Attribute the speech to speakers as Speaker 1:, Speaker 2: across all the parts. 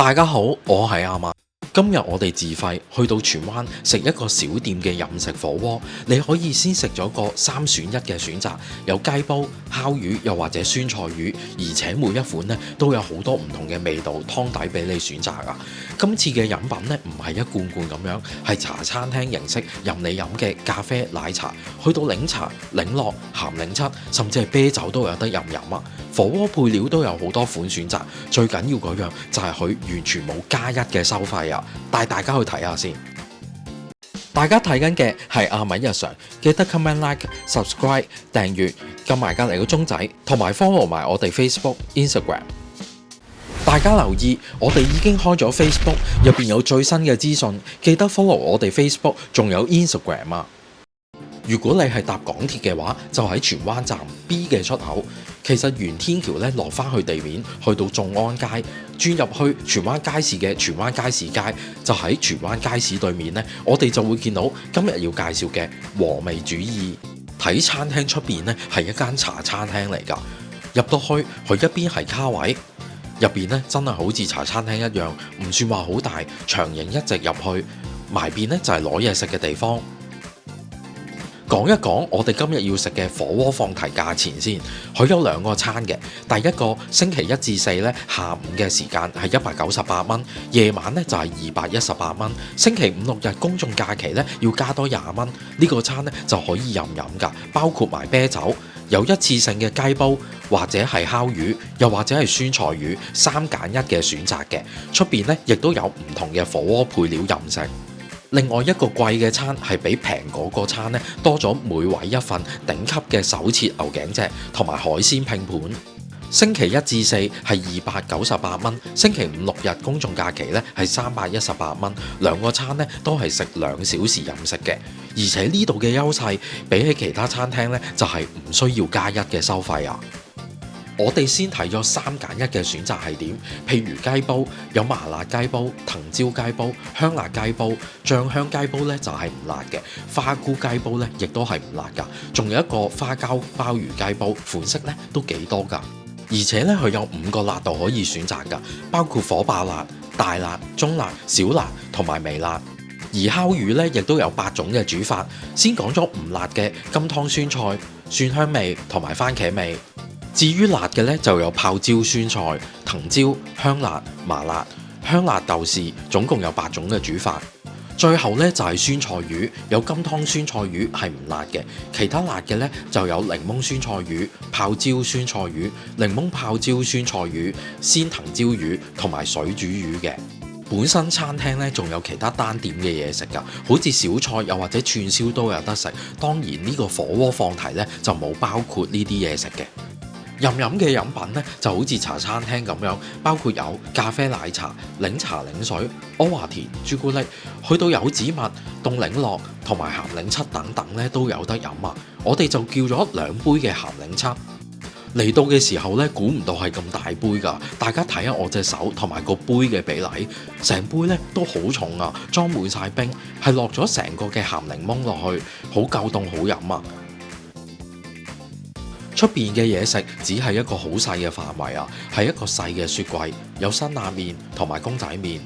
Speaker 1: 大家好，我係阿馬。今日我哋自費去到荃灣食一個小店嘅飲食火鍋，你可以先食咗個3選1嘅選擇，有雞煲、烤魚又或者酸菜魚，而且每一款呢都有好多唔同嘅味道湯底俾你選擇啊！今次嘅飲品呢唔係一罐罐咁樣，係茶餐廳形式任你飲嘅咖啡、奶茶，去到檸茶、檸樂、鹹檸七，甚至係啤酒都有得飲啊！火鍋配料都有好多款選擇，最緊要嗰樣就係佢完全冇加一嘅收費啊！帶大家去睇下先。大家睇緊嘅係阿米日常，記得 comment like、subscribe、訂閱，撳埋隔離個鐘仔，同埋 follow 埋我哋 Facebook、Instagram。大家留意，我哋已經開咗 Facebook，入邊有最新嘅資訊，記得 follow 我哋 Facebook，仲有 Instagram 啊！如果你係搭港鐵嘅話，就喺荃灣站 B 嘅出口。其實沿天橋咧落翻去地面，去到眾安街，轉入去荃灣街市嘅荃灣街市街，就喺荃灣街市對面呢，我哋就會見到今日要介紹嘅和味主義。睇餐廳出邊呢係一間茶餐廳嚟㗎，入到去佢一邊係卡位，入邊呢真係好似茶餐廳一樣，唔算話好大，長形一直入去，埋邊呢就係攞嘢食嘅地方。講一講我哋今日要食嘅火鍋放題價錢先，佢有2個餐嘅。第一個星期1至4咧下午嘅時間係198蚊，夜晚咧就係218蚊。星期5、6日公眾假期咧要加多20蚊，呢個餐咧就可以任飲㗎，包括埋啤酒，有一次性嘅雞煲或者係烤魚，又或者係酸菜魚，3揀1嘅選擇嘅。出邊咧亦都有唔同嘅火鍋配料任食。另外一個貴嘅餐係比平嗰個餐咧多咗每位一份頂級嘅手切牛頸脊同埋海鮮拼盤。星期1至4係298蚊，星期5、6日公眾假期咧係318蚊。2個餐咧都係食2小時飲食嘅，而且呢度嘅優勢比起其他餐廳咧就係唔需要加1嘅收費啊！我哋先睇咗3揀1嘅選擇係點，譬如雞煲有麻辣雞煲、藤椒雞煲、香辣雞煲、醬香雞煲咧就係唔辣嘅，花菇雞煲咧亦都係唔辣㗎，仲有一個花膠鮑魚雞煲，款式咧都幾多㗎，而且咧佢有5個辣度可以選擇㗎，包括火爆辣、大辣、中辣、小辣同埋微辣。而烤魚咧亦都有8種嘅煮法，先講咗唔辣嘅金湯酸菜、蒜香味同埋番茄味。至於辣嘅咧，就有泡椒酸菜、藤椒、香辣、麻辣、香辣豆豉，總共有8種嘅煮法。最後咧就係酸菜魚，有金湯酸菜魚係唔辣嘅，其他辣嘅咧就有檸檬酸菜魚、泡椒酸菜魚、檸檬泡椒酸菜魚、鮮藤椒魚同埋水煮魚嘅。本身餐廳咧仲有其他單點嘅嘢食㗎，好似小菜又或者串燒都有得食。當然呢個火鍋放題咧就冇包括呢啲嘢食嘅。任飲嘅飲品咧就好似茶餐廳咁樣，包括有咖啡、奶茶、檸茶、檸水、阿華田、朱古力，去到柚子蜜、凍檸樂同埋鹹檸七等等咧都有得飲啊！我哋就叫咗2杯嘅鹹檸七。嚟到嘅時候咧，估唔到係咁大杯㗎，大家睇下我隻手同埋個杯嘅比例，成杯咧都好重啊，裝滿晒冰，係落咗成個嘅鹹檸檬落去，好夠凍好飲啊！出邊嘅嘢食只係一個好細嘅範圍啊，係一個細嘅雪櫃，有辛辣麵同埋公仔麵。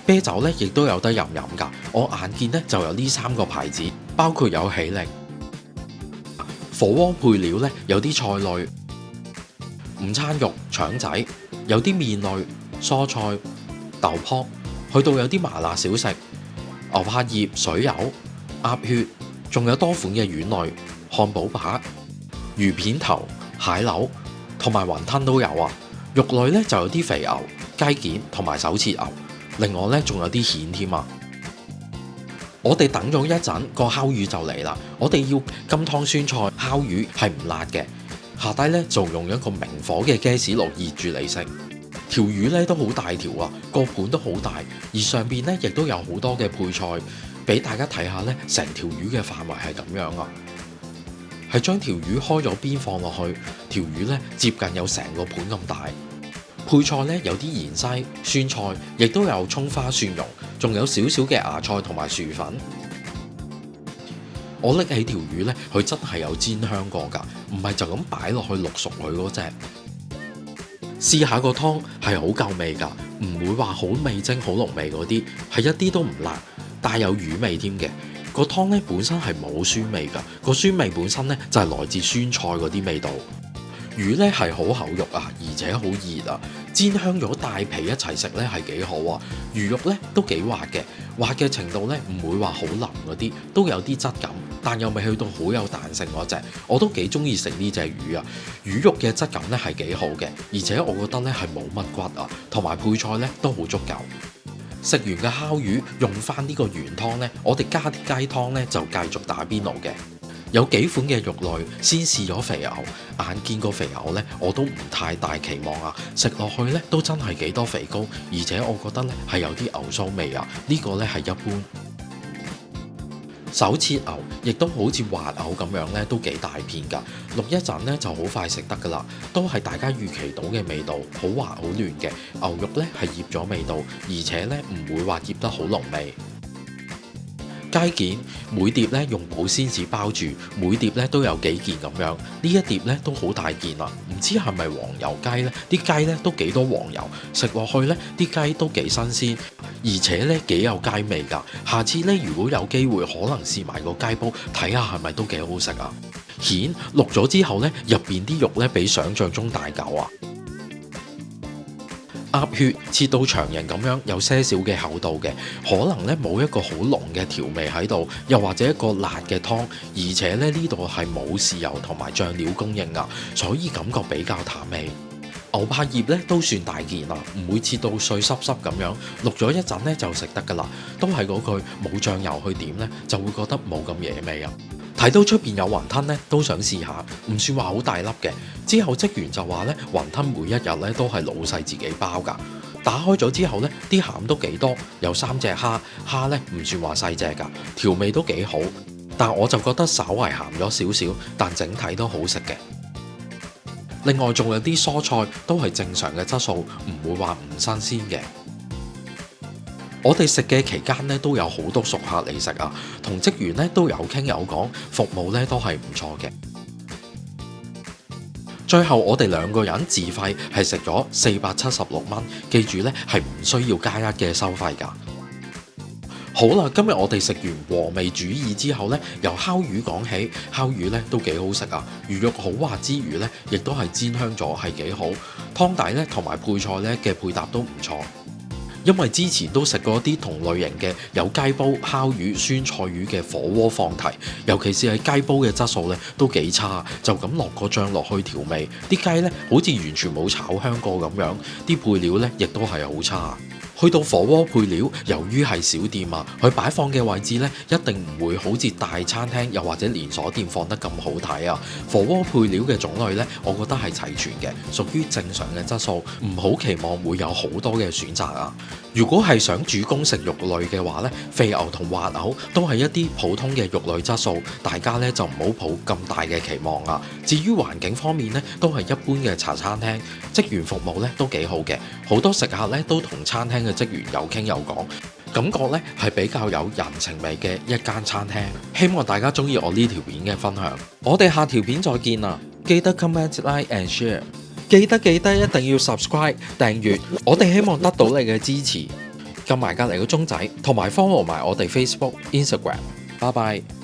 Speaker 1: 啤酒咧亦都有得任飲㗎，我眼見咧就有呢3個牌子，包括有喜力。火鍋配料咧有啲菜類、午餐肉、腸仔，有啲麵類、蔬菜、豆卜，去到有啲麻辣小食、牛柏葉、水餃、鴨血，仲有多款嘅丸類、漢堡扒、魚片頭、蟹柳同埋雲吞都有啊。肉類咧就有啲肥牛、雞件同埋手切牛，另外咧仲有啲蜆添啊。我哋等咗一陣，個烤魚就嚟啦。我哋要金湯酸菜烤魚係唔辣嘅，下低咧就用一個明火嘅 gas 爐熱住嚟食。條魚咧都好大條啊，個盤都好大，而上邊咧亦都有好多嘅配菜，俾大家睇下咧，成條魚嘅範圍係咁樣啊。係將條魚開咗邊放落去，條魚咧接近有成個盤咁大。配菜咧有啲芫茜、酸菜，亦都有葱花、蒜蓉，仲有少少嘅芽菜同埋薯粉。我拎起條魚咧，佢真係有煎香過㗎，唔係就咁擺落去淥熟佢嗰隻。試下個湯係好夠味㗎，唔會話好味精好濃味嗰啲，係一啲都唔辣，帶有魚味添嘅。個湯咧本身係冇酸味㗎，個酸味本身咧就係來自酸菜嗰啲味道。魚咧係好厚肉啊，而且好熱啊，煎香咗帶皮一齊食咧係幾好啊。魚肉咧都幾滑嘅，滑嘅程度咧唔會話好腍嗰啲，都有啲質感，但又未去到好有彈性嗰隻。我都幾中意食呢隻魚啊，魚肉嘅質感咧係幾好嘅，而且我覺得咧係冇乜骨啊，同埋配菜咧都好足夠。食完嘅烤魚用翻呢個原湯咧，我哋加啲雞湯咧就繼續打邊爐嘅。有幾款嘅肉類，先試咗肥牛，眼見個肥牛呢，我都唔太大期望啊！食落去呢，都真係幾多肥膏，而且我覺得呢係有啲牛騷味啊！呢個呢係一般。手切牛亦都好似滑牛咁樣呢，都幾大片㗎，淥一陣呢就好快食得㗎啦，都係大家預期到嘅味道，好滑好嫩嘅牛肉呢係醃咗味道，而且呢唔會話醃得好濃味。雞件每碟咧用保鮮紙包住，每碟咧都有幾件咁樣，呢一碟咧都好大件啦，唔知係咪黃油雞呢？啲雞咧都幾多黃油，食落去咧啲雞都幾新鮮，而且咧幾有雞味㗎。下次咧如果有機會，可能試埋個雞煲，睇下係咪都幾好食啊！蜆淥咗之後咧，入邊啲肉咧比想像中大嚿啊！鴨血切到長形咁樣，有些少嘅厚度嘅，可能咧冇一個好濃嘅調味喺度，又或者一個辣嘅湯，而且咧呢度係冇豉油同埋醬料供應啊，所以感覺比較淡味。牛柏葉咧都算大件啦，唔會切到碎濕濕咁樣，淥咗一陣咧就食得㗎啦。都係嗰句冇醬油去點咧，就會覺得冇咁惹味啊。睇到出邊有雲吞咧，都想試下，唔算話好大粒嘅。之後職員就話咧，雲吞每一日咧都係老細自己包㗎。打開咗之後咧，啲餡都幾多，有3隻蝦，蝦咧唔算話細隻㗎，調味都幾好。但我就覺得稍為鹹咗少少，但整體都好食嘅。另外仲有啲蔬菜都係正常嘅質素，唔會話唔新鮮嘅。我哋食嘅期間咧，都有好多熟客嚟食啊，同職員咧都有傾有講，服務咧都係唔錯嘅。最後我哋2個人自費係食咗476蚊，記住咧係唔需要加一嘅收費㗎。好啦，今日我哋食完和味主義之後呢，由烤魚講起，烤魚呢都幾好食啊！魚肉好滑之餘呢，亦都係煎香咗，係幾好。湯底呢同埋配菜呢嘅配搭都唔錯。因為之前都食過啲同類型嘅有雞煲、烤魚、酸菜魚嘅火鍋放題，尤其是係雞煲嘅質素呢都幾差，就咁落個醬落去調味，啲雞呢好似完全冇炒香過咁樣，啲配料呢亦都係好差。去到火鍋配料，由於係小店啊，佢擺放嘅位置呢一定唔會好似大餐廳又或者連鎖店放得咁好睇啊。火鍋配料嘅種類呢，我覺得係齊全嘅，屬於正常嘅質素，唔好期望會有好多嘅選擇啊。如果係想主攻食肉類嘅話呢，肥牛同滑牛都係一啲普通嘅肉類質素，大家呢就唔好抱咁大嘅期望啊。至於環境方面呢，都係一般嘅茶餐廳，職員服務呢都幾好嘅，好多食客呢都同餐廳嘅職員有傾有講，感覺呢係比較有人情味嘅一間餐廳。希望大家中意我呢條片嘅分享，我哋下條片再見啦！記得 comment like and share， 記得一定要 subscribe 訂閱，我哋希望得到你嘅支持，撳埋隔離個鐘仔，同埋 follow 埋我哋 Facebook、Instagram。拜拜。